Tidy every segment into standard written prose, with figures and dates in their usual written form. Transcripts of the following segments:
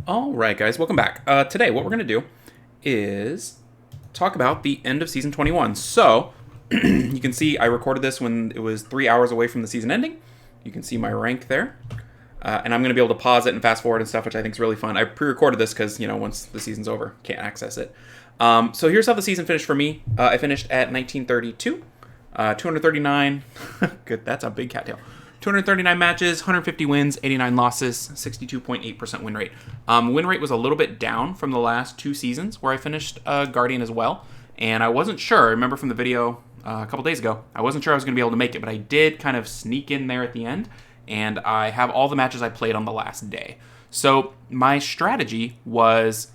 All right, guys, welcome back. Today, what we're going to do is talk about the end of Season 21. So, you can see I recorded this when it was 3 hours away from the season ending. You can see my rank there. And I'm going to be able to pause it and fast forward and stuff, which I think is really fun. I pre-recorded this because, once the season's over, can't access it. So here's how the season finished for me. I finished at 1932, 239. Good, that's a big cattail. 239 matches, 150 wins, 89 losses, 62.8% win rate. Win rate was a little bit down from the last two seasons where I finished Guardian as well. And I wasn't sure, I remember from the video a couple days ago, I wasn't sure I was going to be able to make it, but I did kind of sneak in there at the end. And I have all the matches I played on the last day. So my strategy was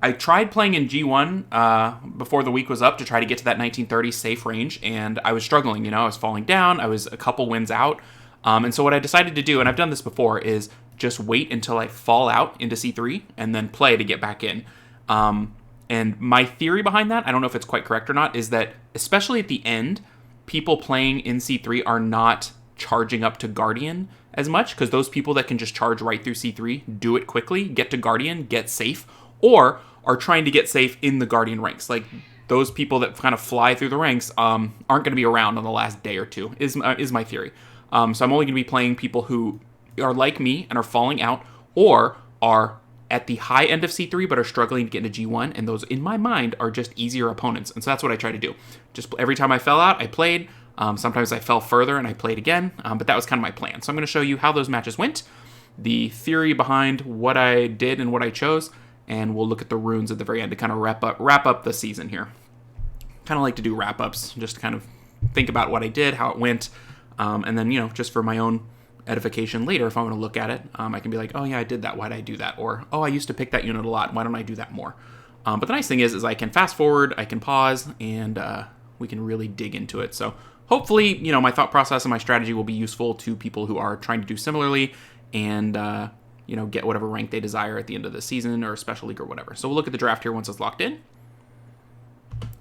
I tried playing in G1 before the week was up to try to get to that 1930 safe range, and I was struggling. I was falling down. I was a couple wins out. And so what I decided to do, and I've done this before, is just wait until I fall out into C3 and then play to get back in. And my theory behind that, I don't know if it's quite correct or not, is that especially at the end, people playing in C3 are not charging up to Guardian as much, because those people that can just charge right through C3 do it quickly, get to Guardian, get safe, or are trying to get safe in the Guardian ranks. Like, those people that kind of fly through the ranks aren't going to be around on the last day or two, is my theory. So I'm only going to be playing people who are like me and are falling out, or are at the high end of C3 but are struggling to get into G1, and those, in my mind, are just easier opponents. And so that's what I try to do. Just every time I fell out, I played. Sometimes I fell further and I played again, but that was kind of my plan. So I'm going to show you how those matches went, the theory behind what I did and what I chose, and we'll look at the runes at the very end to kind of wrap up the season here. Kind of like to do wrap-ups, just to kind of think about what I did, how it went, and then, just for my own edification later, if I want to look at it, I can be like, oh yeah, I did that, why did I do that? Or, oh, I used to pick that unit a lot, why don't I do that more? But the nice thing is I can fast forward, I can pause, and we can really dig into it. So hopefully, my thought process and my strategy will be useful to people who are trying to do similarly and, get whatever rank they desire at the end of the season or special league or whatever. So we'll look at the draft here once it's locked in.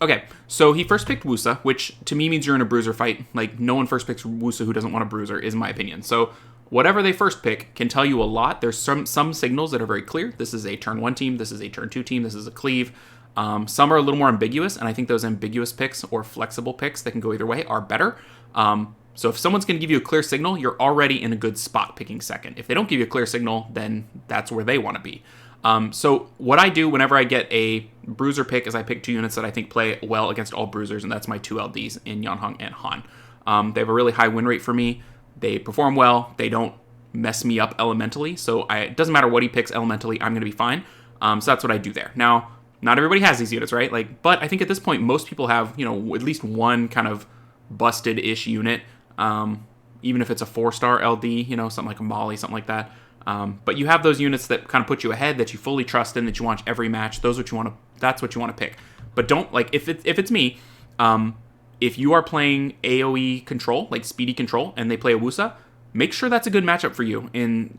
Okay, so he first picked Wusa, which to me means you're in a Bruiser fight. Like, no one first picks Wusa who doesn't want a Bruiser, is my opinion. So whatever they first pick can tell you a lot. There's some signals that are very clear. This is a turn 1 team, this is a turn 2 team, this is a cleave. Some are a little more ambiguous, and I think those ambiguous picks or flexible picks that can go either way are better. So if someone's going to give you a clear signal, you're already in a good spot picking second. If they don't give you a clear signal, then that's where they want to be. So what I do whenever I get a Bruiser pick is I pick 2 units that I think play well against all Bruisers, and that's my 2 LDs in Yanhong and Han. They have a really high win rate for me. They perform well. They don't mess me up elementally, so it doesn't matter what he picks elementally, I'm going to be fine. So that's what I do there. Now, not everybody has these units, right? But I think at this point, most people have, at least one kind of busted-ish unit, even if it's a 4-star LD, something like a Molly, something like that. But you have those units that kind of put you ahead, that you fully trust in, that you watch every match. That's what you want to pick. But don't, if it's me, if you are playing AoE control, like speedy control, and they play a Wusa, make sure that's a good matchup for you in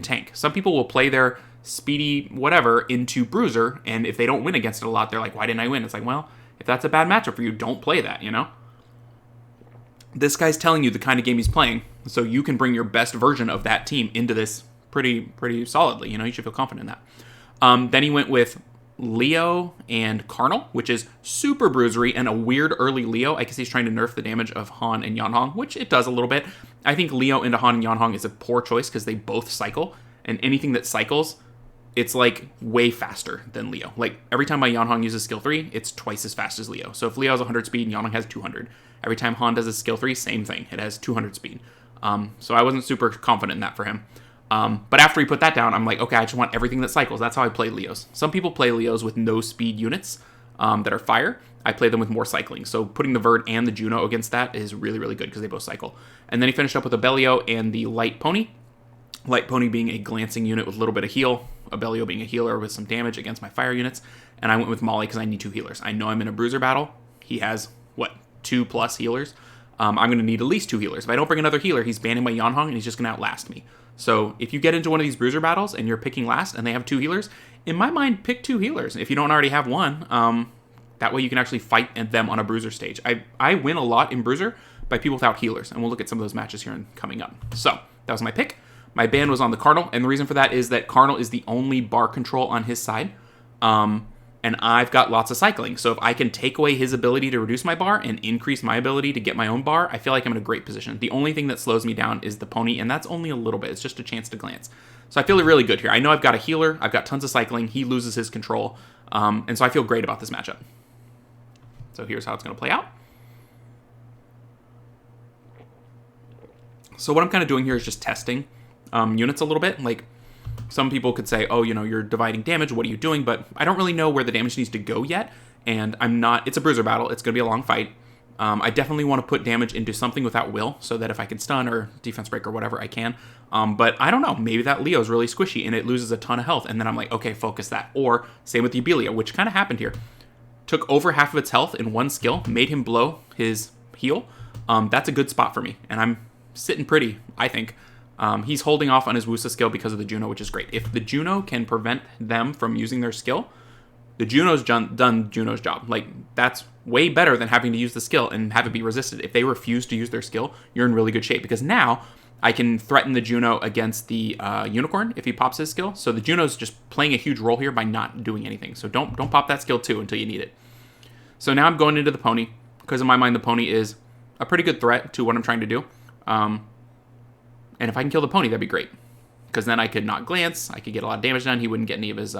tank. Some people will play their speedy whatever into Bruiser, and if they don't win against it a lot, they're like, why didn't I win? It's like, well, if that's a bad matchup for you, don't play that, This guy's telling you the kind of game he's playing, so you can bring your best version of that team into this pretty solidly. You should feel confident in that. Then he went with Leo and Carnal, which is super bruisery and a weird early Leo. I guess he's trying to nerf the damage of Han and Yanhong, which it does a little bit. I think Leo into Han and Yanhong is a poor choice because they both cycle, and anything that cycles, it's like way faster than Leo. Like, every time my Yanhong uses skill 3, it's twice as fast as Leo. So if Leo has 100 speed and Yanhong has 200, every time Han does his skill 3, same thing. It has 200 speed. So I wasn't super confident in that for him. But after he put that down, I'm like, okay, I just want everything that cycles. That's how I play Leos. Some people play Leos with no speed units that are fire. I play them with more cycling. So putting the Verd and the Juno against that is really, really good because they both cycle. And then he finished up with a Bellio and the Light Pony. Light Pony being a glancing unit with a little bit of heal. Abellio being a healer with some damage against my fire units. And I went with Molly because I need 2 healers. I know I'm in a Bruiser battle. He has, 2+ healers. I'm going to need at least 2 healers. If I don't bring another healer, he's banning my Yanhong and he's just going to outlast me. So if you get into one of these Bruiser battles and you're picking last and they have 2 healers, in my mind, pick 2 healers. If you don't already have one, that way you can actually fight them on a Bruiser stage. I win a lot in Bruiser by people without healers, and we'll look at some of those matches here coming up. So that was my pick. My ban was on the Cardinal, and the reason for that is that Cardinal is the only bar control on his side. And I've got lots of cycling. So if I can take away his ability to reduce my bar and increase my ability to get my own bar, I feel like I'm in a great position. The only thing that slows me down is the pony, and that's only a little bit. It's just a chance to glance. So I feel really good here. I know I've got a healer. I've got tons of cycling. He loses his control. And so I feel great about this matchup. So here's how it's going to play out. So what I'm kind of doing here is just testing units a little bit. Like, some people could say, oh, you're dividing damage. What are you doing? But I don't really know where the damage needs to go yet. And it's a Bruiser battle. It's going to be a long fight. I definitely want to put damage into something without will so that if I can stun or defense break or whatever, I can. But I don't know. Maybe that Leo's really squishy and it loses a ton of health. And then I'm like, okay, focus that. Or same with the Abelia, which kind of happened here. Took over half of its health in one skill, made him blow his heal. That's a good spot for me. And I'm sitting pretty, I think. He's holding off on his Wusa skill because of the Juno, which is great. If the Juno can prevent them from using their skill, the Juno's done Juno's job. Like, that's way better than having to use the skill and have it be resisted. If they refuse to use their skill, you're in really good shape because now I can threaten the Juno against the Unicorn if he pops his skill. So the Juno's just playing a huge role here by not doing anything. So don't pop that skill too until you need it. So now I'm going into the pony because in my mind the pony is a pretty good threat to what I'm trying to do. And if I can kill the pony, that'd be great. Because then I could not glance. I could get a lot of damage done. He wouldn't get any of his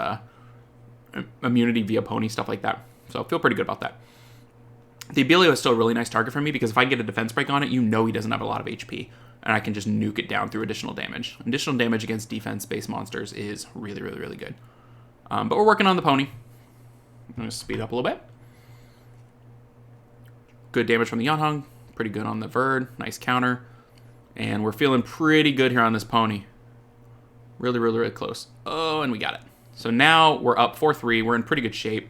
immunity via pony, stuff like that. So I feel pretty good about that. The Abelia is still a really nice target for me because if I get a defense break on it, he doesn't have a lot of HP. And I can just nuke it down through additional damage. Additional damage against defense-based monsters is really, really, really good. But we're working on the pony. I'm going to speed up a little bit. Good damage from the Yanhong. Pretty good on the Verd. Nice counter. And we're feeling pretty good here on this pony. Really, really, really close. Oh, and we got it. So now we're up 4-3. We're in pretty good shape.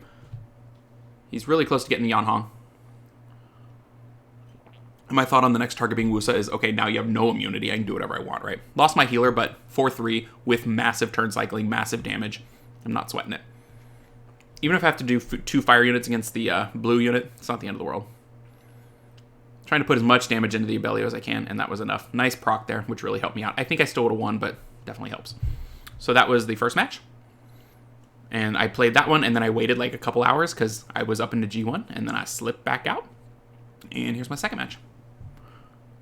He's really close to getting the Yanhong. And my thought on the next target being Wusa is, okay, now you have no immunity. I can do whatever I want, right? Lost my healer, but 4-3 with massive turn cycling, massive damage. I'm not sweating it. Even if I have to do 2 fire units against the blue unit, it's not the end of the world. Trying to put as much damage into the Abelia as I can, and that was enough. Nice proc there, which really helped me out. I think I still would have won, but definitely helps. So that was the first match. And I played that one, and then I waited like a couple hours because I was up into G1, and then I slipped back out. And here's my second match.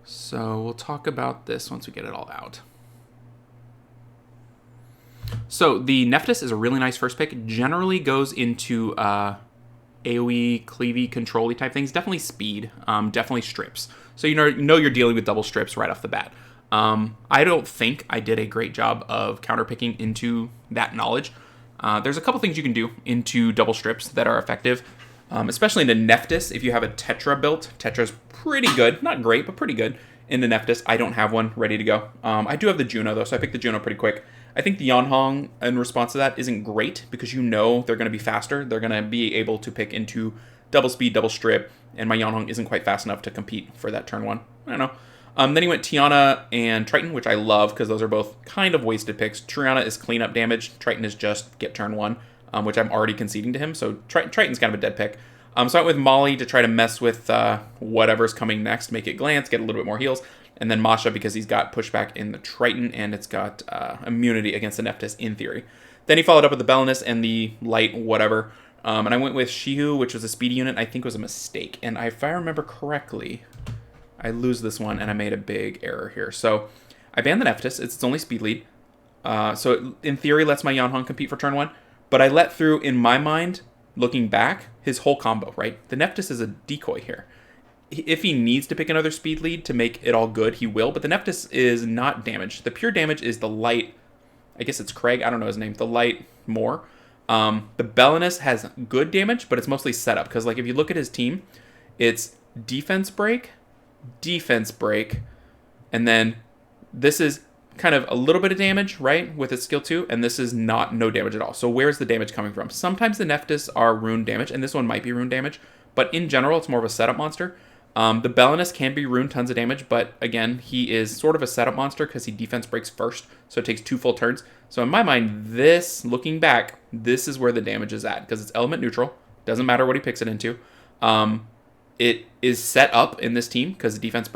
So we'll talk about this once we get it all out. So the Nephthys is a really nice first pick. Generally goes into AoE, cleavey, control-y type things. Definitely speed. Definitely strips. So you know you're dealing with double strips right off the bat. I don't think I did a great job of counterpicking into that knowledge. There's a couple things you can do into double strips that are effective. Especially in the Nephthys, if you have a Tetra built. Tetra's pretty good. Not great, but pretty good in the Nephthys. I don't have one ready to go. I do have the Juno, though, so I picked the Juno pretty quick. I think the Yanhong, in response to that, isn't great because they're going to be faster. They're going to be able to pick into double speed, double strip, and my Yanhong isn't quite fast enough to compete for that turn 1. I don't know. Then he went Tiana and Triton, which I love because those are both kind of wasted picks. Tiana is cleanup damage. Triton is just get turn 1. Which I'm already conceding to him, so Triton's kind of a dead pick. So I went with Molly to try to mess with whatever's coming next, make it glance, get a little bit more heals, and then Masha because he's got pushback in the Triton, and it's got immunity against the Nephthys in theory. Then he followed up with the Belenus and the Light whatever, and I went with Shihu, which was a speedy unit I think was a mistake, and if I remember correctly, I lose this one, and I made a big error here. So I banned the Nephthys, it's its only speed lead, so it, in theory, lets my Yanhong compete for turn 1. But I let through, in my mind, looking back, his whole combo, right? The Nephthys is a decoy here. If he needs to pick another speed lead to make it all good, he will. But the Nephthys is not damaged. The pure damage is the Light. I guess it's Craig. I don't know his name. The Light more. The Belenus has good damage, but it's mostly setup. Because like if you look at his team, it's defense break, and then this is kind of a little bit of damage, right, with its skill 2, and this is no damage at all. So where's the damage coming from? Sometimes the Nephthys are rune damage, and this one might be rune damage, but in general, it's more of a setup monster. The Belenus can be rune tons of damage, but again, he is sort of a setup monster because he defense breaks first, so it takes 2 full turns. So in my mind, this, looking back, this is where the damage is at, because it's element neutral. Doesn't matter what he picks it into. it is set up in this team because the defense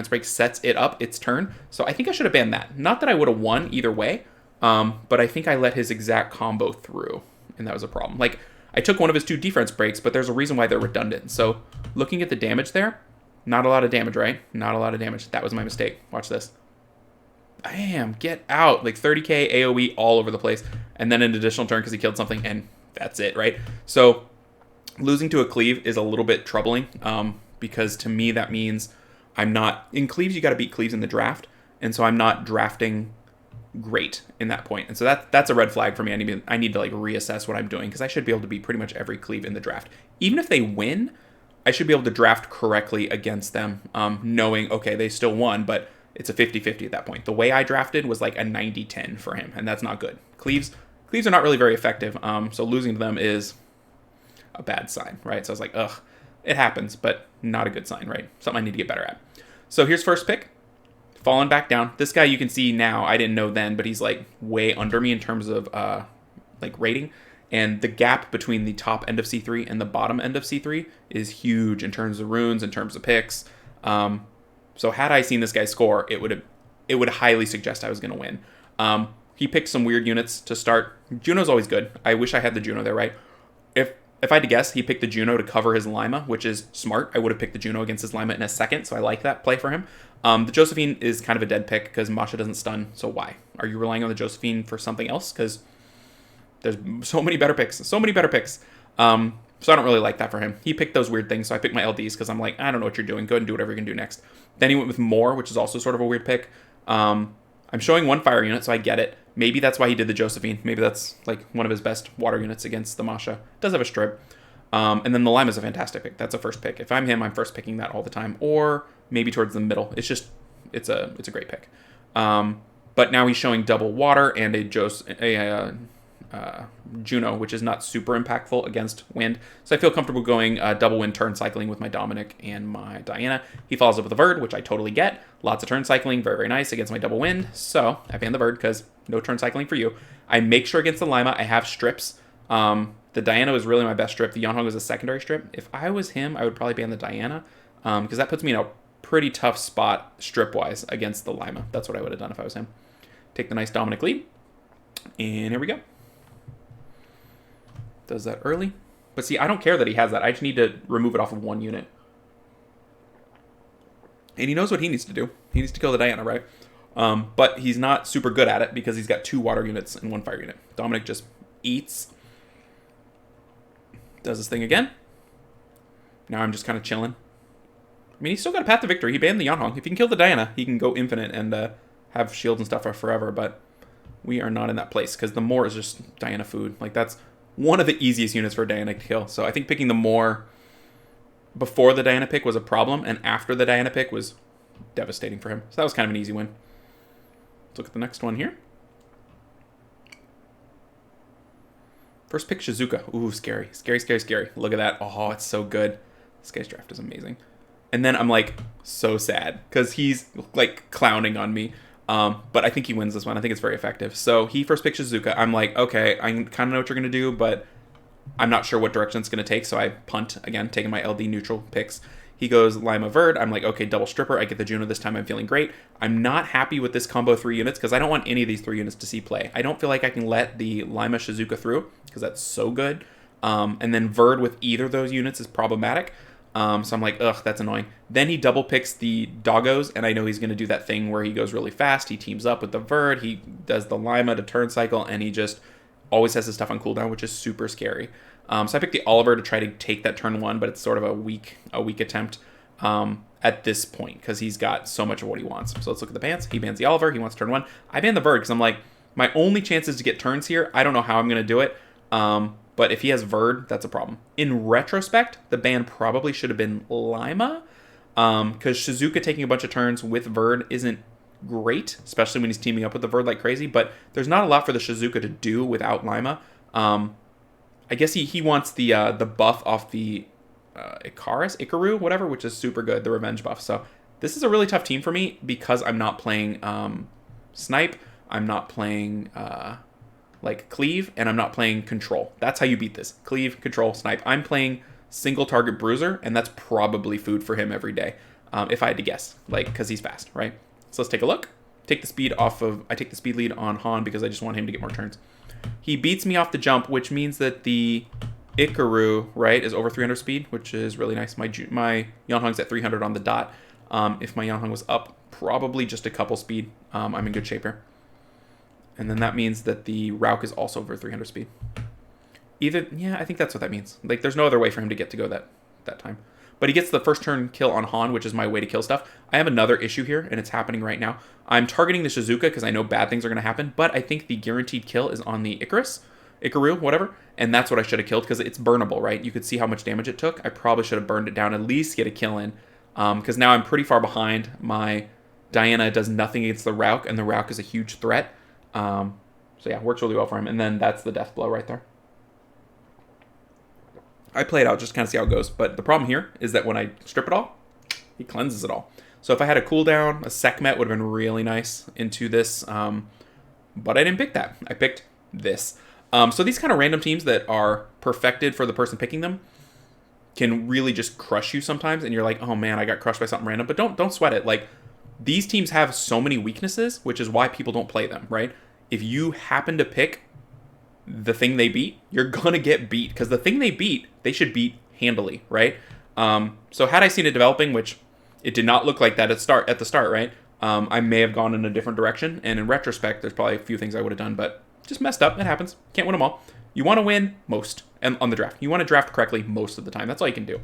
break sets it up its turn. So I think I should have banned that. Not that I would have won either way, but I think I let his exact combo through, and that was a problem. Like, I took one of his 2 defense breaks, but there's a reason why they're redundant. So looking at the damage there, not a lot of damage, right? Not a lot of damage. That was my mistake. Watch this. Bam, get out. Like 30k AoE all over the place. And then an additional turn because he killed something, and that's it, right? So losing to a cleave is a little bit troubling because to me that means I'm not... In cleaves, you got to beat cleaves in the draft, and so I'm not drafting great in that point. And so that's a red flag for me. I need to like reassess what I'm doing because I should be able to beat pretty much every cleave in the draft. Even if they win, I should be able to draft correctly against them, knowing, okay, they still won, but it's a 50-50 at that point. The way I drafted was like a 90-10 for him, and that's not good. Cleaves are not really very effective, so losing to them is a bad sign, right? So I was like, ugh, it happens, but not a good sign, right? Something I need to get better at. So here's first pick. Falling back down. This guy you can see now, I didn't know then, but he's like way under me in terms of like rating. And the gap between the top end of C3 and the bottom end of C3 is huge in terms of runes, in terms of picks. So had I seen this guy score, it would highly suggest I was going to win. He picked some weird units to start. Juno's always good. I wish I had the Juno there, right? If I had to guess, he picked the Juno to cover his Lima, which is smart. I would have picked the Juno against his Lima in a second, so I like that play for him. The Josephine is kind of a dead pick because Masha doesn't stun, so why? Are you relying on the Josephine for something else? Because there's so many better picks. So I don't really like that for him. He picked those weird things, so I picked my LDs because I'm like, I don't know what you're doing. Go ahead and do whatever you can do next. Then he went with More, which is also sort of a weird pick. I'm showing 1 fire unit, so I get it. Maybe that's why he did the Josephine. Maybe that's like one of his best water units against the Masha. Does have a strip. And then the Lima is a fantastic pick. That's a first pick. If I'm him, I'm first picking that all the time. Or maybe towards the middle. It's a great pick. But now he's showing double water and a Juno, which is not super impactful against wind. So I feel comfortable going double wind turn cycling with my Dominic and my Diana. He follows up with a Verd, which I totally get. Lots of turn cycling, very, very nice against my double wind. So I ban the Verd because no turn cycling for you. I make sure against the Lima I have strips. The Diana was really my best strip. The Yonhong was a secondary strip. If I was him, I would probably ban the Diana because that puts me in a pretty tough spot strip-wise against the Lima. That's what I would have done if I was him. Take the nice Dominic lead. And here we go. Does that early. But see, I don't care that he has that. I just need to remove it off of 1 unit. And he knows what he needs to do. He needs to kill the Diana, right? But he's not super good at it because he's got 2 water units and 1 fire unit. Dominic just eats. Does his thing again. Now I'm just kind of chilling. I mean, he's still got a path to victory. He banned the Yonhong. If he can kill the Diana, he can go infinite and have shields and stuff for forever. But we are not in that place because the Moor is just Diana food. Like, that's one of the easiest units for Diana to kill. So I think picking the Moor before the Diana pick was a problem, and after the Diana pick was devastating for him. So that was kind of an easy win. Let's look at the next one here. First pick, Shizuka. Ooh, scary. Scary, scary, scary. Look at that. Oh, it's so good. This guy's draft is amazing. And then I'm like so sad because he's like clowning on me. But I think he wins this one. I think it's very effective. So he first picks Shizuka. I'm like, okay, I kind of know what you're going to do, but I'm not sure what direction it's going to take. So I punt again, taking my LD neutral picks. He goes Lima Verd. I'm like, okay, double stripper. I get the Juno this time. I'm feeling great. I'm not happy with this combo 3 units because I don't want any of these 3 units to see play. I don't feel like I can let the Lima Shizuka through because that's so good. And then Verd with either of those units is problematic. So I'm like, ugh, that's annoying. Then he double picks the Doggos, and I know he's going to do that thing where he goes really fast. He teams up with the Verd. He does the Lima to turn cycle, and he just always has his stuff on cooldown, which is super scary. So I picked the Oliver to try to take that turn 1, but it's sort of a weak attempt at this point because he's got so much of what he wants. So let's look at the bans. He bans the Oliver. He wants turn 1. I ban the Verd because I'm like, my only chance is to get turns here. I don't know how I'm going to do it. But if he has Verd, that's a problem. In retrospect, the ban probably should have been Lima. Because Shizuka taking a bunch of turns with Verd isn't great, especially when he's teaming up with the Verd like crazy. But there's not a lot for the Shizuka to do without Lima. I guess he wants the buff off the Ikaru, whatever, which is super good, the revenge buff. So this is a really tough team for me because I'm not playing Snipe. I'm not playing like Cleave, and I'm not playing Control. That's how you beat this. Cleave, Control, Snipe. I'm playing single target Bruiser, and that's probably food for him every day, if I had to guess, like, because he's fast, right? So let's take a look. I take the speed lead on Han because I just want him to get more turns. He beats me off the jump, which means that the Ikaru, right, is over 300 speed, which is really nice. My Yanhong's at 300 on the dot. If my Yanhong was up, probably just a couple speed, I'm in good shape here. And then that means that the Rauk is also over 300 speed. Yeah, I think that's what that means. Like, there's no other way for him to get to go that time. But he gets the first turn kill on Han, which is my way to kill stuff. I have another issue here, and it's happening right now. I'm targeting the Shizuka because I know bad things are going to happen, but I think the guaranteed kill is on the Ikaru, whatever, and that's what I should have killed because it's burnable, right? You could see how much damage it took. I probably should have burned it down, at least get a kill in, because now I'm pretty far behind. My Diana does nothing against the Rauk, and the Rauk is a huge threat. So yeah, works really well for him, and then that's the death blow right there. I play it out just to kind of see how it goes. But the problem here is that when I strip it all, he cleanses it all. So if I had a cooldown, a Sekhmet would have been really nice into this. But I didn't pick that. I picked this. So these kind of random teams that are perfected for the person picking them can really just crush you sometimes. And you're like, oh man, I got crushed by something random. But don't sweat it. Like, these teams have so many weaknesses, which is why people don't play them, right? If you happen to pick the thing they beat, you're gonna get beat, because the thing they beat, they should beat handily, right? So had I seen it developing, which it did not look like that at the start, right? I may have gone in a different direction, and in retrospect, there's probably a few things I would have done, but just messed up. It happens. Can't win them all. You want to win most, and on the draft, you want to draft correctly most of the time. That's all you can do.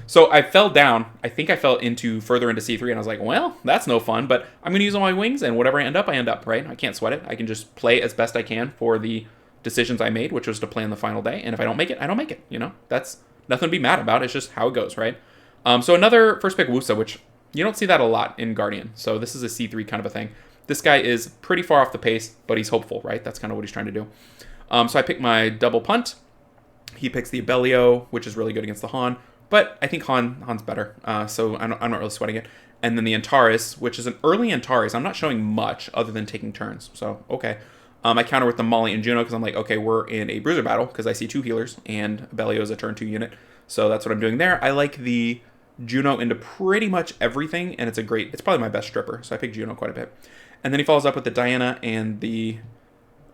So I fell down. I think I fell further into C3, and I was like, well, that's no fun, but I'm going to use all my wings, and whatever I end up, right? I can't sweat it. I can just play as best I can for the decisions I made, which was to play on the final day. And if I don't make it, I don't make it. You know, that's nothing to be mad about. It's just how it goes, right? So another first pick, Wusa, which you don't see that a lot in Guardian. So this is a C3 kind of a thing. This guy is pretty far off the pace, but he's hopeful, right? That's kind of what he's trying to do. So I pick my double punt. He picks the Abellio, which is really good against the Han. But I think Han's better. So I'm not really sweating it. And then the Antares, which is an early Antares. I'm not showing much other than taking turns. So, okay. I counter with the Molly and Juno because I'm like, okay, we're in a Bruiser battle because I see 2 healers and Abellio is a turn 2 unit. So that's what I'm doing there. I like the Juno into pretty much everything, and it's probably my best stripper. So I pick Juno quite a bit. And then he follows up with the Diana and the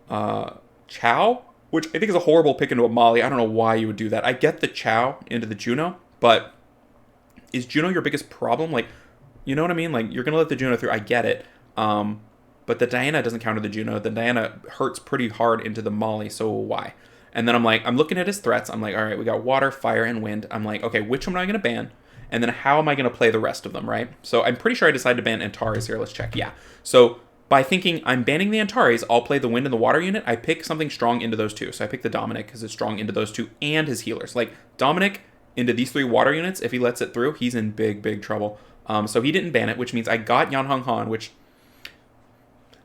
Chow, which I think is a horrible pick into a Molly. I don't know why you would do that. I get the Chow into the Juno, but is Juno your biggest problem? Like, you know what I mean? Like, you're going to let the Juno through. I get it. But the Diana doesn't counter the Juno. The Diana hurts pretty hard into the Molly, so why? And then I'm looking at his threats. I'm like, all right, we got water, fire, and wind. I'm like, okay, which one am I going to ban? And then how am I going to play the rest of them, right? So I'm pretty sure I decided to ban Antares here. Let's check. Yeah. So by thinking I'm banning the Antares, I'll play the wind and the water unit. I pick something strong into those two. So I pick the Dominic because it's strong into those two and his healers. Like, Dominic into these 3 water units, if he lets it through, he's in big, big trouble. So he didn't ban it, which means I got Yanhong Han, which,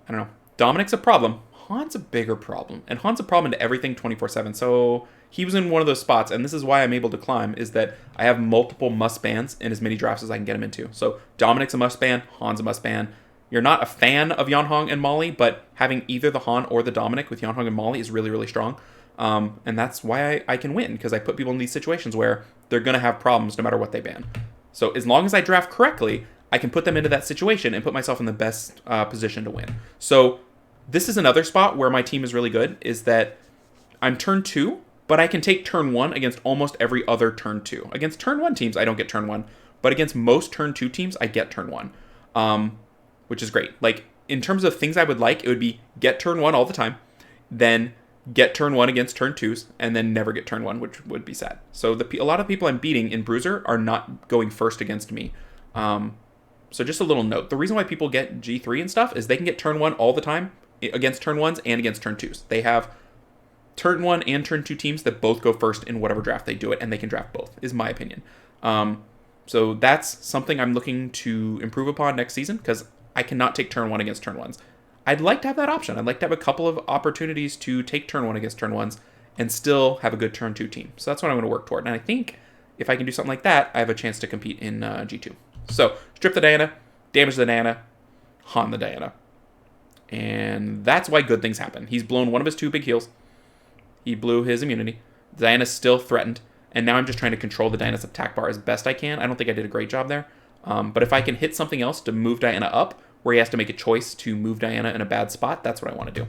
I don't know. Dominic's a problem. Han's a bigger problem. And Han's a problem into everything 24/7. So he was in one of those spots, and this is why I'm able to climb, is that I have multiple must bans in as many drafts as I can get him into. So Dominic's a must ban, Han's a must ban. You're not a fan of Yanhong and Molly, but having either the Han or the Dominic with Yanhong and Molly is really, really strong. And that's why I can win, because I put people in these situations where they're going to have problems no matter what they ban. So as long as I draft correctly, I can put them into that situation and put myself in the best position to win. So this is another spot where my team is really good, is that I'm turn 2, but I can take turn 1 against almost every other turn 2. Against turn 1 teams, I don't get turn 1, but against most turn 2 teams, I get turn 1, which is great. Like, in terms of things I would like, it would be get turn 1 all the time, then get turn 1 against turn 2s, and then never get turn 1, which would be sad. So a lot of people I'm beating in Bruiser are not going first against me. So just a little note. The reason why people get G3 and stuff is they can get turn 1 all the time against turn 1s and against turn 2s. They have turn 1 and turn 2 teams that both go first in whatever draft they do it, and they can draft both, is my opinion. So that's something I'm looking to improve upon next season, because I cannot take turn 1 against turn 1s. I'd like to have that option. I'd like to have a couple of opportunities to take turn 1 against turn 1s and still have a good turn 2 team. So that's what I'm going to work toward. And I think if I can do something like that, I have a chance to compete in G2. So strip the Diana, damage the Diana, Han the Diana. And that's why good things happen. He's blown one of his 2 big heals. He blew his immunity. Diana's still threatened. And now I'm just trying to control the Diana's attack bar as best I can. I don't think I did a great job there. But if I can hit something else to move Diana up, where he has to make a choice to move Diana in a bad spot, that's what I want to do.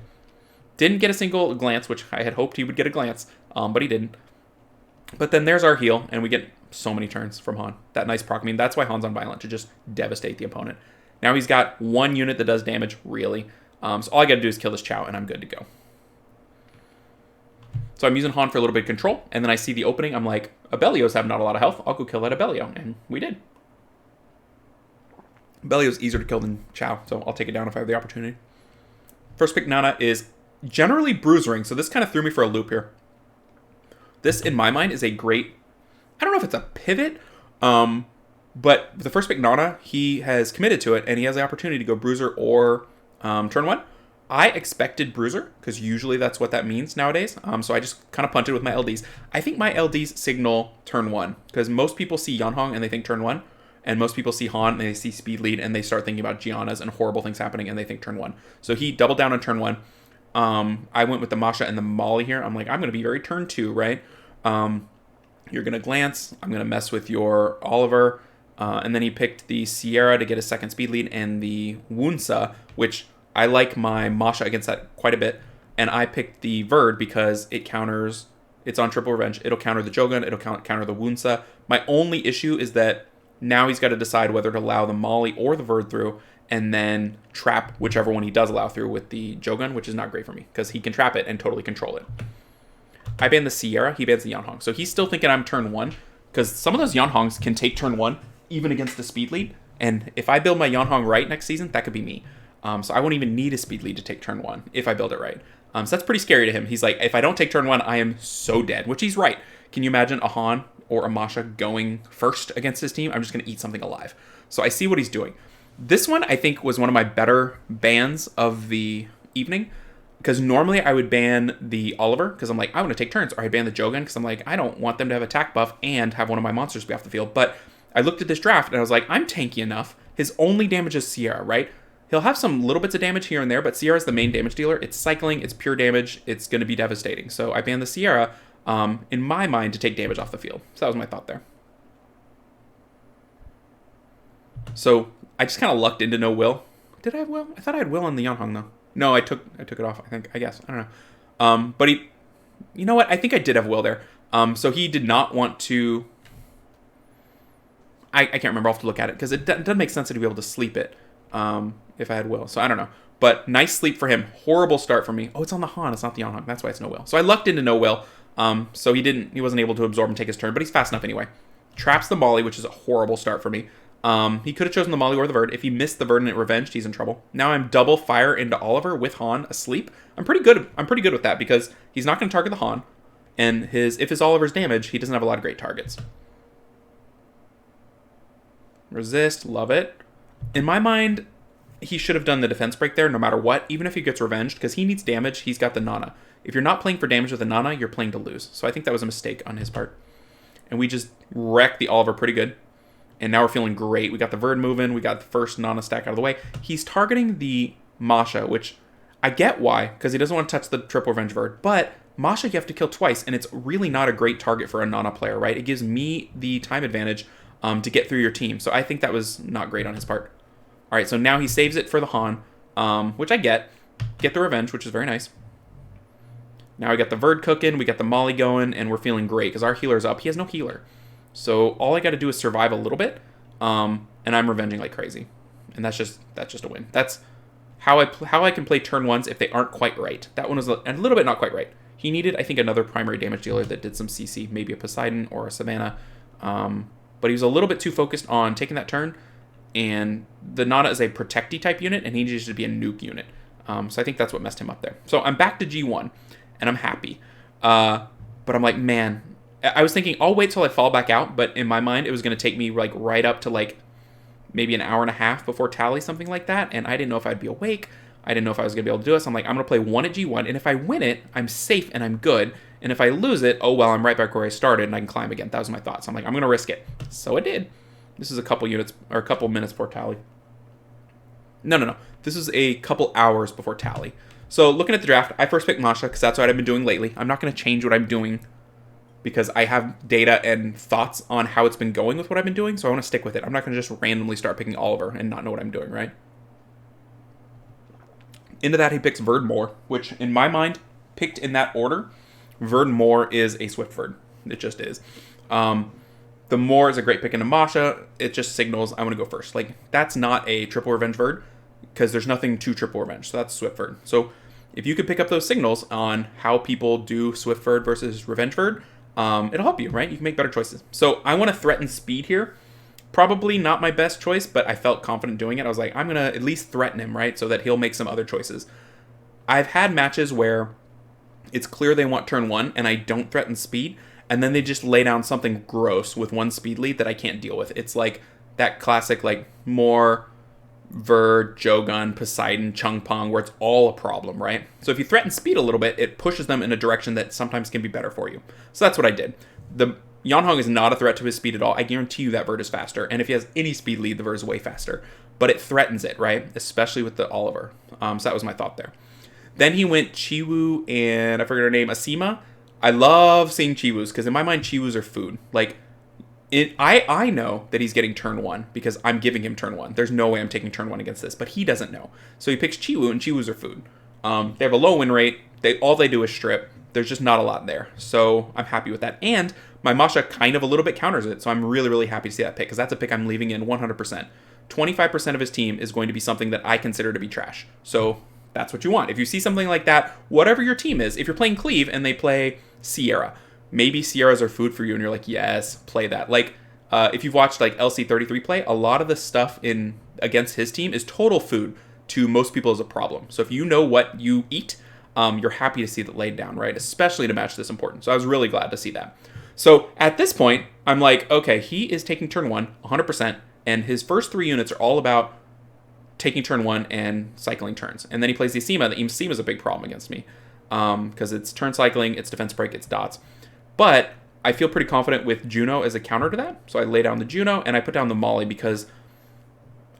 Didn't get a single glance, which I had hoped he would get a glance, but he didn't. But then there's our heal, and we get so many turns from Han. That nice proc. I mean, that's why Han's on Violent, to just devastate the opponent. Now he's got one unit that does damage, really. So all I got to do is kill this Chow, and I'm good to go. So I'm using Han for a little bit of control, and then I see the opening. I'm like, Abellio's have not a lot of health. I'll go kill that Abellio, and we did. Abellio's easier to kill than Chow, so I'll take it down if I have the opportunity. First pick Nana is generally Bruisering, so this kind of threw me for a loop here. This, in my mind, is a great... I don't know if it's a pivot, but the first pick Nana, he has committed to it, and he has the opportunity to go Bruiser or turn 1. I expected Bruiser, because usually that's what that means nowadays. So I just kind of punted with my LDs. I think my LDs signal turn 1, because most people see Yanhong and they think turn 1, and most people see Han and they see speed lead, and they start thinking about Gianna's and horrible things happening, and they think turn 1. So he doubled down on turn 1. I went with the Masha and the Molly here. I'm like, I'm going to be very turn 2, right? You're going to glance. I'm going to mess with your Oliver. And then he picked the Sierra to get a second speed lead, and the Wusa, which I like my Masha against that quite a bit. And I picked the Verd because it counters, it's on triple revenge. It'll counter the Jogun, it'll counter the Wusa. My only issue is that now he's got to decide whether to allow the Molly or the Verd through, and then trap whichever one he does allow through with the Jogun, which is not great for me, because he can trap it and totally control it. I ban the Sierra, he bans the Yanhong. So he's still thinking I'm turn 1, because some of those Yanhongs can take turn 1, even against the speed lead. And if I build my Yanhong right next season, that could be me. So I won't even need a speed lead to take turn 1, if I build it right. So that's pretty scary to him. He's like, if I don't take turn 1, I am so dead, which he's right. Can you imagine a Han or a Masha going first against his team? I'm just going to eat something alive. So I see what he's doing. This one, I think, was one of my better bans of the evening, because normally I would ban the Oliver, because I'm like, I want to take turns, or I'd ban the Jogun, because I'm like, I don't want them to have attack buff and have one of my monsters be off the field. But I looked at this draft, and I was like, I'm tanky enough. His only damage is Sierra, right? He'll have some little bits of damage here and there, but Sierra's the main damage dealer. It's cycling, it's pure damage, it's going to be devastating. So I banned the Sierra, in my mind, to take damage off the field. So that was my thought there. So I just kind of lucked into no will. Did I have will? I thought I had will on the Yanhong, though. No, I took it off, I guess. I don't know. But he... You know what? I think I did have will there. So he did not want to... I can't remember. I'll have to look at it, because it doesn't make sense to be able to sleep it if I had will. So I don't know. But nice sleep for him. Horrible start for me. Oh, it's on the Han. It's not the Yanhong. That's why it's no will. So I lucked into no will. So he wasn't able to absorb and take his turn, but he's fast enough anyway. Traps the Molly, which is a horrible start for me. He could have chosen the Molly or the Verd. If he missed the Verd and it revenged, he's in trouble. Now I'm double fire into Oliver with Han asleep. I'm pretty good with that, because he's not going to target the Han, and if his Oliver's damage, he doesn't have a lot of great targets. Resist, love it. In my mind, he should have done the defense break there no matter what, even if he gets revenged, because he needs damage. He's got the Nana. If you're not playing for damage with the Nana, you're playing to lose. So I think that was a mistake on his part. And we just wrecked the Oliver pretty good. And now we're feeling great. We got the Verd moving. We got the first Nana stack out of the way. He's targeting the Masha, which I get why, because he doesn't want to touch the triple revenge Verd. But Masha, you have to kill twice, and it's really not a great target for a Nana player, right? It gives me the time advantage to get through your team. So I think that was not great on his part. All right, so now he saves it for the Han, which I get. Get the revenge, which is very nice. Now we got the Verd cooking, we got the Molly going, and we're feeling great, because our healer's up. He has no healer. So all I got to do is survive a little bit, and I'm revenging like crazy. And that's just a win. That's how I can play turn 1s if they aren't quite right. That one was a little bit not quite right. He needed, I think, another primary damage dealer that did some CC, maybe a Poseidon or a Savannah. But he was a little bit too focused on taking that turn, and the Nana is a protecty type unit, and he needs to be a nuke unit. So I think that's what messed him up there. So I'm back to G1, and I'm happy. But I'm like, man, I was thinking I'll wait till I fall back out, but in my mind it was going to take me like right up to like maybe an hour and a half before tally, something like that, and I didn't know if I'd be awake. I didn't know if I was going to be able to do it, so I'm like, I'm going to play 1 at G1, and if I win it, I'm safe and I'm good, and if I lose it, oh well, I'm right back where I started and I can climb again. That was my thought. So I'm like, I'm going to risk it. So I did. This is a couple minutes before tally. No. This is a couple hours before tally. So looking at the draft, I first picked Masha because that's what I've been doing lately. I'm not going to change what I'm doing because I have data and thoughts on how it's been going with what I've been doing, so I want to stick with it. I'm not going to just randomly start picking Oliver and not know what I'm doing, right? Into that, he picks Verdmore, which in my mind, picked in that order, Verdmore is a Swift Verd. It just is. The Moor is a great pick into Masha. It just signals I want to go first. Like, that's not a triple revenge Verd, because there's nothing to triple revenge, so that's Swift Verd. So if you could pick up those signals on how people do Swift Verd versus Revenge Verd, it'll help you, right? You can make better choices. So I want to threaten speed here. Probably not my best choice, but I felt confident doing it. I was like, I'm going to at least threaten him, right? So that he'll make some other choices. I've had matches where it's clear they want turn 1 and I don't threaten speed, and then they just lay down something gross with 1 speed lead that I can't deal with. It's like that classic, like, Moor, Verd, Jogun, Poseidon, Chung Pong, where it's all a problem, right? So if you threaten speed a little bit, it pushes them in a direction that sometimes can be better for you. So that's what I did. The Yanhong is not a threat to his speed at all. I guarantee you that Verd is faster. And if he has any speed lead, the Verd is way faster. But it threatens it, right? Especially with the Oliver. So that was my thought there. Then he went Chiwu and I forget her name, Asima. I love seeing Chiwus because in my mind, Chiwus are food. Like, I know that he's getting turn 1 because I'm giving him turn 1. There's no way I'm taking turn 1 against this, but he doesn't know. So he picks Chiwu, and Chiwus are food. They have a low win rate. All they do is strip. There's just not a lot there. So I'm happy with that. And my Masha kind of a little bit counters it. So I'm really, really happy to see that pick because that's a pick I'm leaving in 100%. 25% of his team is going to be something that I consider to be trash. So that's what you want. If you see something like that, whatever your team is, if you're playing Cleave and they play Sierra, maybe Sierras are food for you and you're like, yes, play that. Like, if you've watched like LC33 play, a lot of the stuff in against his team is total food to most people as a problem. So if you know what you eat, you're happy to see that laid down, right? Especially in a match this important. So I was really glad to see that. So at this point, I'm like, okay, he is taking turn 1 100%, and his first 3 units are all about taking turn 1 and cycling turns. And then he plays the Asima. The Asima is a big problem against me because it's turn cycling, it's defense break, it's dots. But I feel pretty confident with Juno as a counter to that. So I lay down the Juno and I put down the Molly because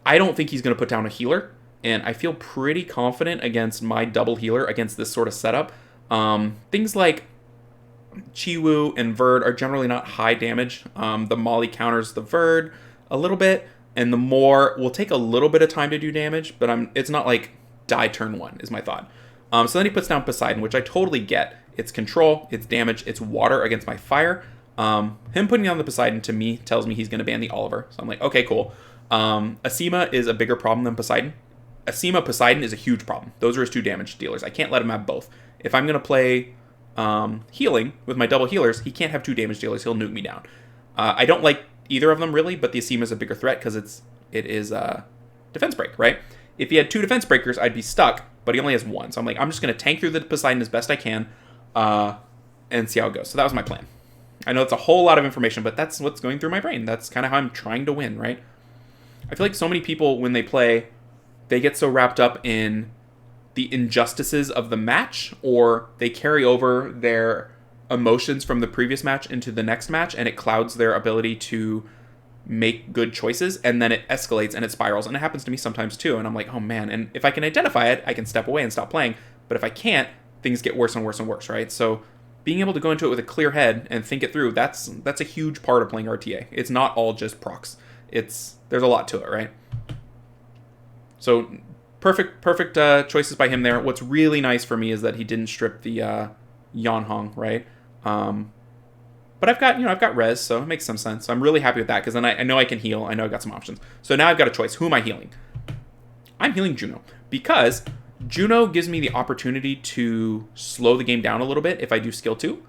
I don't think he's going to put down a healer. And I feel pretty confident against my double healer against this sort of setup. Things like Chiwu and Verd are generally not high damage. The Molly counters the Verd a little bit. And the Moor will take a little bit of time to do damage. But it's not like die turn 1 is my thought. So then he puts down Poseidon, which I totally get. It's control, it's damage, it's water against my fire. Him putting down the Poseidon to me tells me he's going to ban the Oliver. So I'm like, okay, cool. Asima is a bigger problem than Poseidon. Asima Poseidon is a huge problem. Those are his 2 damage dealers. I can't let him have both. If I'm going to play healing with my double healers, he can't have 2 damage dealers. He'll nuke me down. I don't like either of them really, but the Asima is a bigger threat because it is defense break, right? If he had 2 defense breakers, I'd be stuck, but he only has 1. So I'm like, I'm just going to tank through the Poseidon as best I can. And see how it goes. So that was my plan. I know it's a whole lot of information, but that's what's going through my brain. That's kind of how I'm trying to win, right? I feel like so many people, when they play, they get so wrapped up in the injustices of the match, or they carry over their emotions from the previous match into the next match, and it clouds their ability to make good choices, and then it escalates and it spirals. And it happens to me sometimes too, and I'm like, oh man. And if I can identify it, I can step away and stop playing. But if I can't, things get worse and worse and worse, right? So being able to go into it with a clear head and think it through, that's a huge part of playing RTA. It's not all just procs. There's a lot to it, right? So perfect choices by him there. What's really nice for me is that he didn't strip the Yanhong, right? But I've got res, so it makes some sense. So I'm really happy with that because then I know I can heal. I know I've got some options. So now I've got a choice. Who am I healing? I'm healing Juno because Juno gives me the opportunity to slow the game down a little bit if I do skill 2.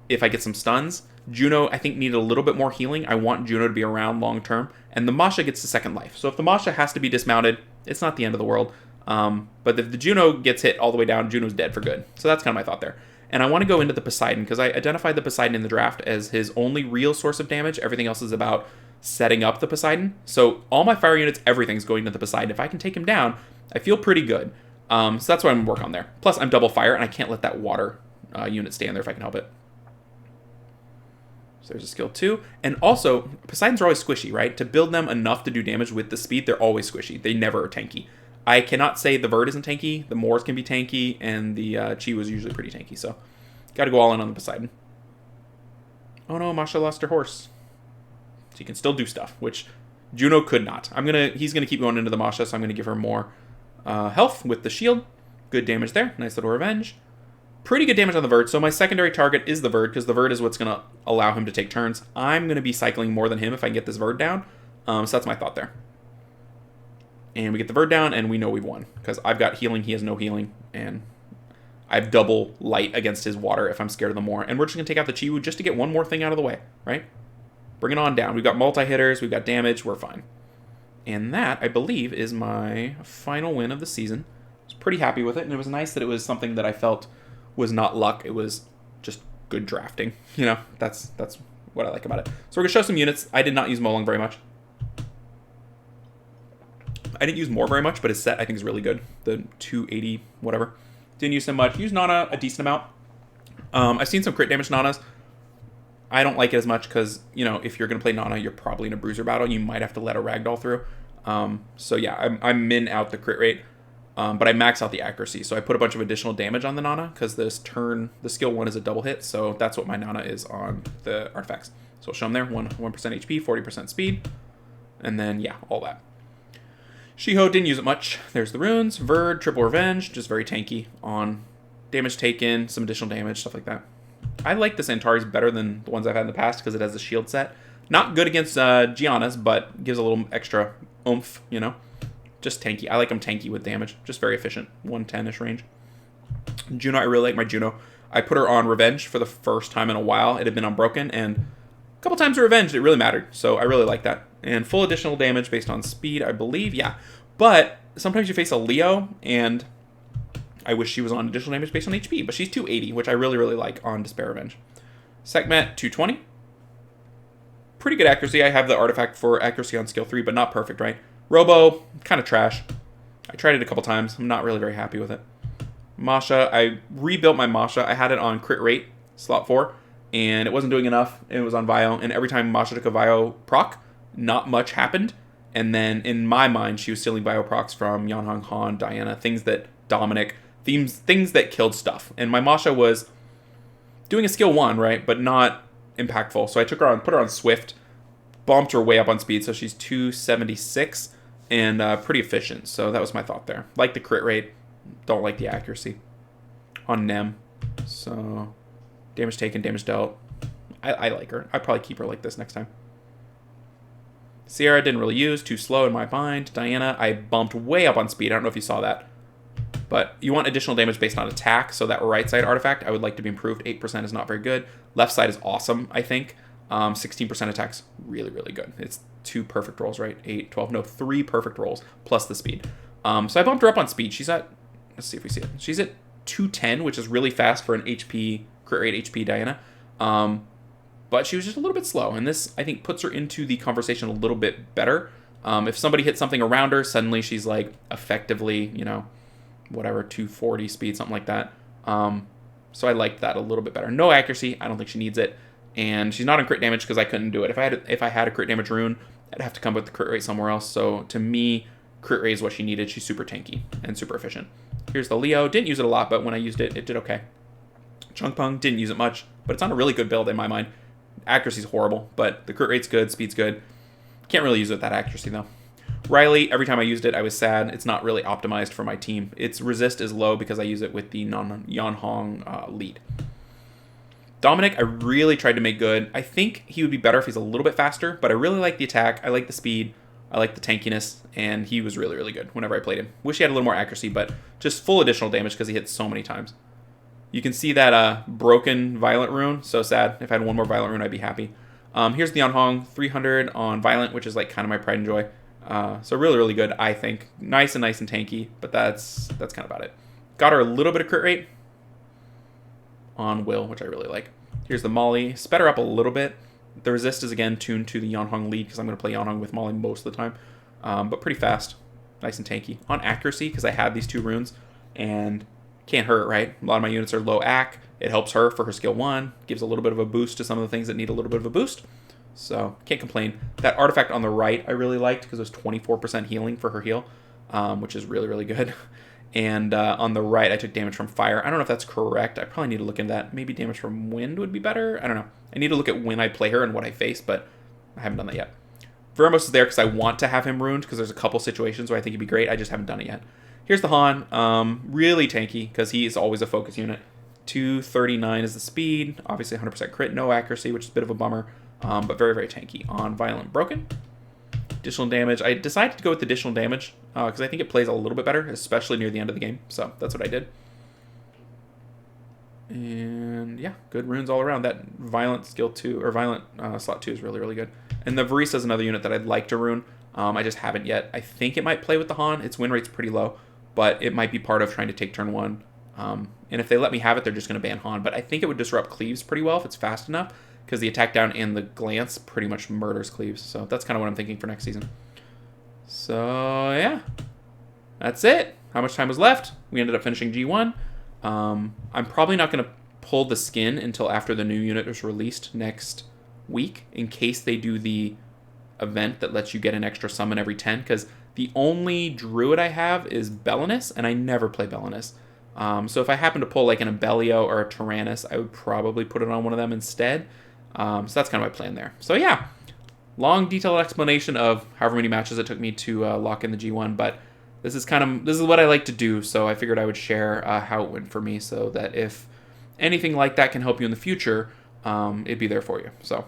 If I get some stuns. Juno, I think, needed a little bit more healing. I want Juno to be around long term. And the Masha gets the second life. So if the Masha has to be dismounted, it's not the end of the world. But if the Juno gets hit all the way down, Juno's dead for good. So that's kind of my thought there. And I want to go into the Poseidon because I identified the Poseidon in the draft as his only real source of damage. Everything else is about setting up the Poseidon. So all my fire units, everything's going to the Poseidon. If I can take him down, I feel pretty good. So that's what I'm going to work on there. Plus, I'm double fire, and I can't let that water unit stand there if I can help it. So there's a skill 2. And also, Poseidons are always squishy, right? To build them enough to do damage with the speed, they're always squishy. They never are tanky. I cannot say the Verd isn't tanky, the Moors can be tanky, and the Chi was usually pretty tanky. So, got to go all in on the Poseidon. Oh no, Masha lost her horse. She can still do stuff, which Juno could not. He's gonna keep going into the Masha, so I'm gonna give her more health with the shield. Good damage there. Nice little revenge. Pretty good damage on the Verd. So my secondary target is the Verd, because the Verd is what's gonna allow him to take turns. I'm gonna be cycling more than him if I can get this Verd down. So that's my thought there. And we get the Verd down, and we know we've won, because I've got healing, he has no healing, and I have double light against his water if I'm scared of the Moor. And we're just going to take out the Chiwu just to get one more thing out of the way, right? Bring it on down. We've got multi-hitters, we've got damage, we're fine. And that, I believe, is my final win of the season. I was pretty happy with it, and it was nice that it was something that I felt was not luck. It was just good drafting. You know, that's what I like about it. So we're going to show some units. I did not use Molong very much. I didn't use Moor very much, but his set I think is really good. The 280 whatever. Didn't use him much. Used Nana a decent amount. I've seen some crit damage Nanas. I don't like it as much because, you know, if you're going to play Nana, you're probably in a Bruiser battle. You might have to let a Ragdoll through. So yeah, I min out the crit rate, but I max out the accuracy. So I put a bunch of additional damage on the Nana because this turn, the skill 1 is a double hit. So that's what my Nana is on the artifacts. So I'll show them there. 1% HP, 40% speed. And then, yeah, all that. Shiho didn't use it much. There's the runes. Verd, triple revenge, just very tanky on damage taken, some additional damage, stuff like that. I like the Centaurs better than the ones I've had in the past because it has the shield set. Not good against Gianna's, but gives a little extra oomph, you know. Just tanky. I like them tanky with damage. Just very efficient. 110-ish range. Juno, I really like my Juno. I put her on Revenge for the first time in a while. It had been unbroken, and a couple times of Revenge, it really mattered. So I really like that. And full additional damage based on speed, I believe. Yeah. But sometimes you face a Leo, and I wish she was on additional damage based on HP. But she's 280, which I really, really like on Despair Revenge. Sekhmet, 220. Pretty good accuracy. I have the artifact for accuracy on skill 3, but not perfect, right? Robo, kind of trash. I tried it a couple times. I'm not really very happy with it. Masha, I rebuilt my Masha. I had it on crit rate, slot 4, and it wasn't doing enough. It was on Vio, and every time Masha took a Vio proc, not much happened. And then in my mind, she was stealing Vio procs from Yanhong Han, Diana, things that Dominic, things that killed stuff. And my Masha was doing a skill 1, right, but not impactful. So I took her on, put her on Swift, bumped her way up on speed, so she's 276 and pretty efficient. So that was my thought there. Like the crit rate, don't like the accuracy on Nem. So damage taken, damage dealt. I like her. I'd probably keep her like this next time. Sierra didn't really use, too slow in my mind. Diana, I bumped way up on speed. I don't know if you saw that. But you want additional damage based on attack, so that right side artifact I would like to be improved. 8% is not very good. Left side is awesome, I think. 16% attack's really, really good. It's 2 perfect rolls, right? 8, 12, no, 3 perfect rolls, plus the speed. So I bumped her up on speed. She's at, let's see if we see it. She's at 210, which is really fast for an HP, crit rate HP Diana. But she was just a little bit slow, and this, I think, puts her into the conversation a little bit better. If somebody hits something around her, suddenly she's, like, effectively, you know, whatever, 240 speed, something like that. So I liked that a little bit better. No accuracy. I don't think she needs it. And she's not on crit damage because I couldn't do it. If I had a crit damage rune, I'd have to come with the crit rate somewhere else. So to me, crit rate is what she needed. She's super tanky and super efficient. Here's the Leo. Didn't use it a lot, but when I used it, it did okay. Chungpung, didn't use it much, but it's on a really good build in my mind. Accuracy's horrible, but the crit rate's good, speed's good. Can't really use it with that accuracy, though. Riley, every time I used it, I was sad. It's not really optimized for my team. Its resist is low because I use it with the Yanhong lead. Dominic, I really tried to make good. I think he would be better if he's a little bit faster, but I really like the attack. I like the speed. I like the tankiness, and he was really, really good whenever I played him. Wish he had a little more accuracy, but just full additional damage because he hit so many times. You can see that broken Violent rune. So sad. If I had one more Violent rune, I'd be happy. Here's the Yanhong, 300 on Violent, which is like kind of my pride and joy. So really, really good, I think. Nice and tanky, but that's kind of about it. Got her a little bit of crit rate on Will, which I really like. Here's the Molly. Sped her up a little bit. The resist is, again, tuned to the Yanhong lead because I'm going to play Yanhong with Molly most of the time. But pretty fast. Nice and tanky. On accuracy, because I had these 2 runes, and can't hurt, right? A lot of my units are low ac. It helps her for her skill 1. Gives a little bit of a boost to some of the things that need a little bit of a boost. So, can't complain. That artifact on the right I really liked because it was 24% healing for her heal, which is really, really good. And on the right, I took damage from fire. I don't know if that's correct. I probably need to look into that. Maybe damage from wind would be better. I don't know. I need to look at when I play her and what I face, but I haven't done that yet. Vermos is there because I want to have him ruined because there's a couple situations where I think he'd be great. I just haven't done it yet. Here's the Han. Really tanky because he is always a focus unit. 239 is the speed. Obviously 100% crit, no accuracy, which is a bit of a bummer, but very, very tanky. On Violent Broken. Additional damage. I decided to go with additional damage because I think it plays a little bit better, especially near the end of the game. So that's what I did. And yeah, good runes all around. That Violent skill 2, or Violent slot 2 is really, really good. And the Varisa is another unit that I'd like to rune. I just haven't yet. I think it might play with the Han. Its win rate's pretty low, but it might be part of trying to take turn 1. And if they let me have it, they're just going to ban Han. But I think it would disrupt cleaves pretty well if it's fast enough, because the attack down and the glance pretty much murders cleaves. So that's kind of what I'm thinking for next season. So yeah, that's it. How much time was left? We ended up finishing G1. I'm probably not going to pull the skin until after the new unit is released next week, in case they do the event that lets you get an extra summon every 10, because the only druid I have is Belinus, and I never play Belinus. So if I happen to pull like an Abellio or a Tyrannus, I would probably put it on one of them instead. So that's kind of my plan there. So yeah, long detailed explanation of however many matches it took me to lock in the G1, but this is what I like to do, so I figured I would share how it went for me, so that if anything like that can help you in the future, it'd be there for you. So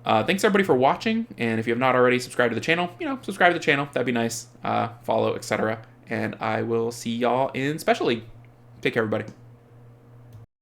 thanks everybody for watching, and if you have not already subscribed to the channel, subscribe to the channel. That'd be nice. Follow, etc. And I will see y'all in Special League. Take care, everybody.